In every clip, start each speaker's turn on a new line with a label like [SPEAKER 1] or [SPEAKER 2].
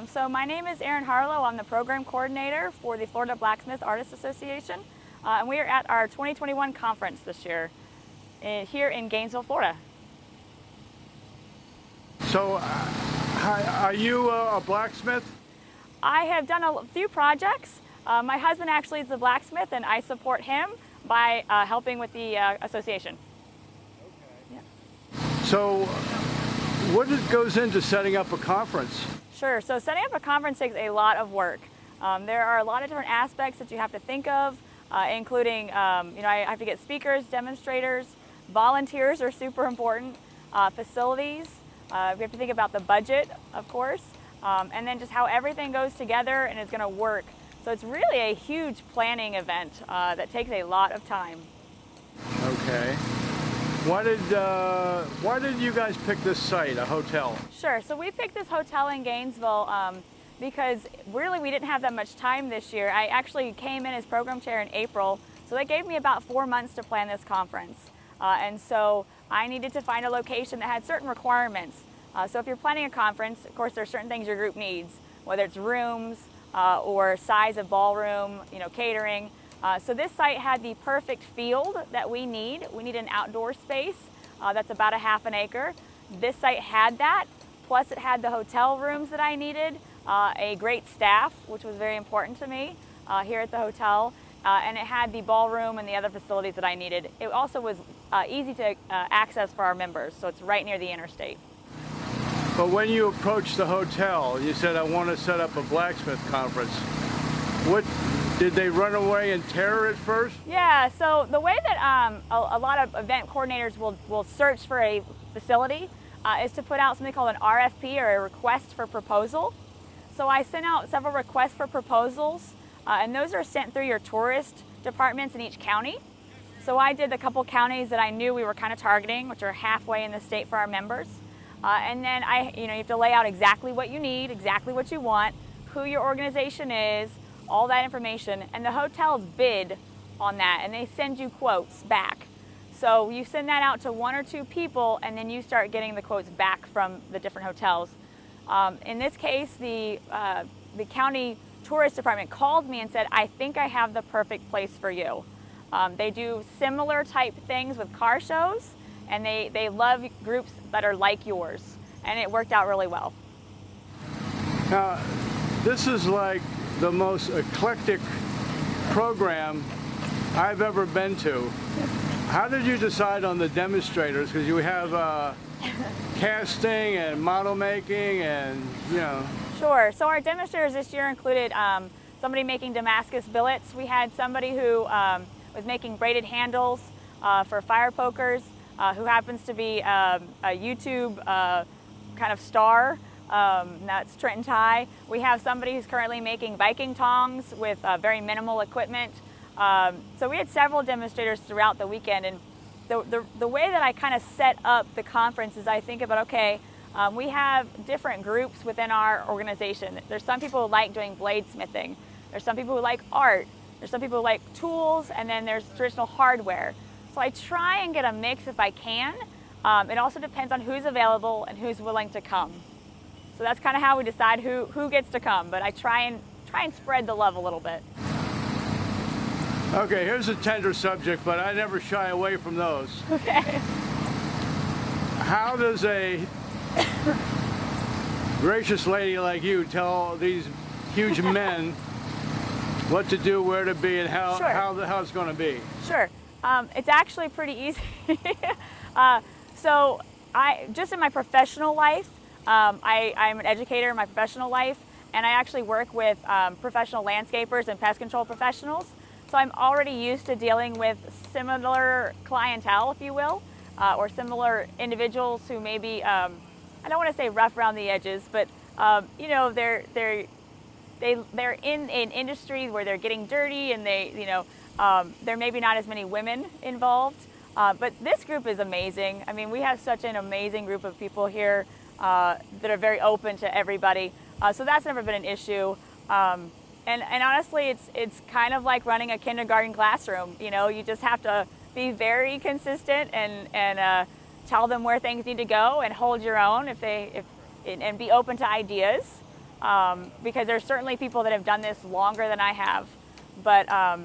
[SPEAKER 1] So my name is Erin Harlow. I'm the program coordinator for the Florida Blacksmith Artists Association. And we are at our 2021 conference this year here in Gainesville, Florida.
[SPEAKER 2] So are you a blacksmith?
[SPEAKER 1] I have done a few projects. My husband actually is the blacksmith, and I support him by helping with the association.
[SPEAKER 2] Okay.
[SPEAKER 1] Yeah.
[SPEAKER 2] So what goes into setting up a conference?
[SPEAKER 1] Sure. So setting up a conference takes a lot of work. There are a lot of different aspects that you have to think of, including, I have to get speakers, demonstrators, volunteers are super important, facilities. We have to think about the budget, of course, and then just how everything goes together and is going to work. So it's really a huge planning event that takes a lot of time.
[SPEAKER 2] Okay. Why did you guys pick this site, a hotel?
[SPEAKER 1] Sure. So we picked this hotel in Gainesville because really we didn't have that much time this year. I actually came in as program chair in April, so that gave me about 4 months to plan this conference. And so I needed to find a location that had certain requirements. So if you're planning a conference, of course, there are certain things your group needs, whether it's rooms or size of ballroom, catering. So this site had the perfect field that we need. We need an outdoor space that's about a half an acre. This site had that, plus it had the hotel rooms that I needed, a great staff, which was very important to me here at the hotel, and it had the ballroom and the other facilities that I needed. It also was easy to access for our members, so it's right near the interstate.
[SPEAKER 2] But when you approached the hotel, you said, I want to set up a blacksmith conference. Did they run away in terror at first?
[SPEAKER 1] Yeah, so the way that a lot of event coordinators will search for a facility is to put out something called an RFP, or a request for proposal. So I sent out several requests for proposals, and those are sent through your tourist departments in each county. So I did a couple counties that I knew we were kind of targeting, which are halfway in the state for our members. And then you have to lay out exactly what you need, exactly what you want, who your organization is, all that information, and the hotels bid on that, and they send you quotes back. So you send that out to 1 or 2 people, and then you start getting the quotes back from the different hotels. In this case, the county tourist department called me and said, I think I have the perfect place for you. They do similar type things with car shows, and they love groups that are like yours, and it worked out really well.
[SPEAKER 2] Now, this is like the most eclectic program I've ever been to. How did you decide on the demonstrators? Because you have casting and model making and,
[SPEAKER 1] Sure. So our demonstrators this year included somebody making Damascus billets. We had somebody who was making braided handles for fire pokers, who happens to be a YouTube kind of star. That's Trenton Ty. We have somebody who's currently making Viking tongs with very minimal equipment. So we had several demonstrators throughout the weekend, and the way that I kind of set up the conference is I think about, okay, we have different groups within our organization. There's some people who like doing bladesmithing. There's some people who like art. There's some people who like tools, and then there's traditional hardware. So I try and get a mix if I can. It also depends on who's available and who's willing to come. So that's kind of how we decide who gets to come, but I try and spread the love a little bit.
[SPEAKER 2] Okay, here's a tender subject, but I never shy away from those.
[SPEAKER 1] Okay.
[SPEAKER 2] How does a gracious lady like you tell these huge men what to do, where to be, and how it's going to be?
[SPEAKER 1] Sure. It's actually pretty easy. So just in my professional life, I'm an educator in my professional life, and I actually work with professional landscapers and pest control professionals. So I'm already used to dealing with similar clientele, if you will, or similar individuals who maybe, I don't want to say rough around the edges, but they're in an industry where they're getting dirty, and there may be not as many women involved. But this group is amazing. I mean, we have such an amazing group of people here that are very open to everybody. So that's never been an issue. And honestly, it's kind of like running a kindergarten classroom. You just have to be very consistent and tell them where things need to go and hold your own and be open to ideas. because there's certainly people that have done this longer than I have. But I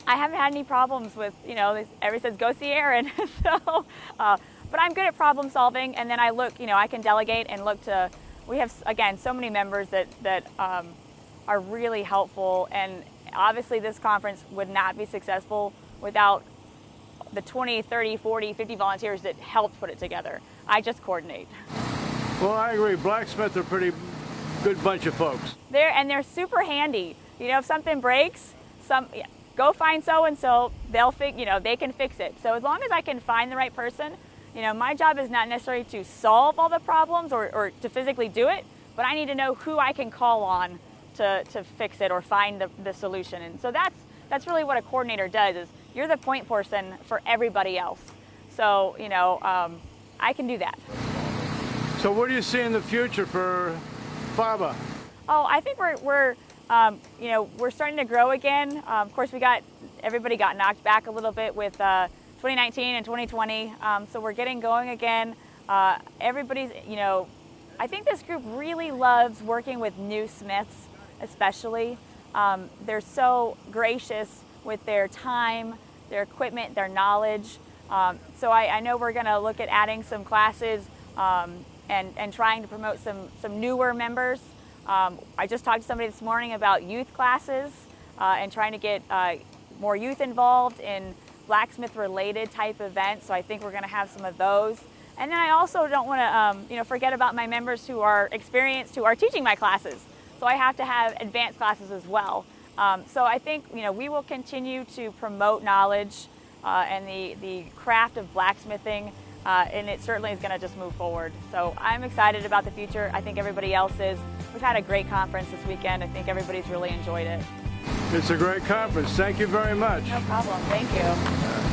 [SPEAKER 1] haven't had any problems with, everybody says, go see Erin. So, but I'm good at problem solving, and then I look, I can delegate and look to, we have, again, so many members that are really helpful, and obviously this conference would not be successful without the 20, 30, 40, 50 volunteers that helped put it together. I just coordinate.
[SPEAKER 2] Well, I agree. Blacksmith are a pretty good bunch of folks.
[SPEAKER 1] They're super handy. If something breaks, go find so-and-so, they can fix it. So as long as I can find the right person, my job is not necessarily to solve all the problems or to physically do it, but I need to know who I can call on to fix it or find the solution. And so that's really what a coordinator does, is you're the point person for everybody else. So, I can do that.
[SPEAKER 2] So what do you see in the future for FABA?
[SPEAKER 1] Oh, I think we're starting to grow again. Of course, everybody got knocked back a little bit with 2019 and 2020. So we're getting going again. Everybody's, I think this group really loves working with new smiths, especially. They're so gracious with their time, their equipment, their knowledge. So I know we're going to look at adding some classes and trying to promote some newer members. I just talked to somebody this morning about youth classes and trying to get more youth involved in blacksmith-related type events. So I think we're going to have some of those. And then I also don't want to forget about my members who are experienced, who are teaching my classes. So I have to have advanced classes as well. So I think we will continue to promote knowledge and the craft of blacksmithing, and it certainly is going to just move forward. So I'm excited about the future. I think everybody else is. We've had a great conference this weekend. I think everybody's really enjoyed it.
[SPEAKER 2] It's a great conference. Thank you very much.
[SPEAKER 1] No problem. Thank you.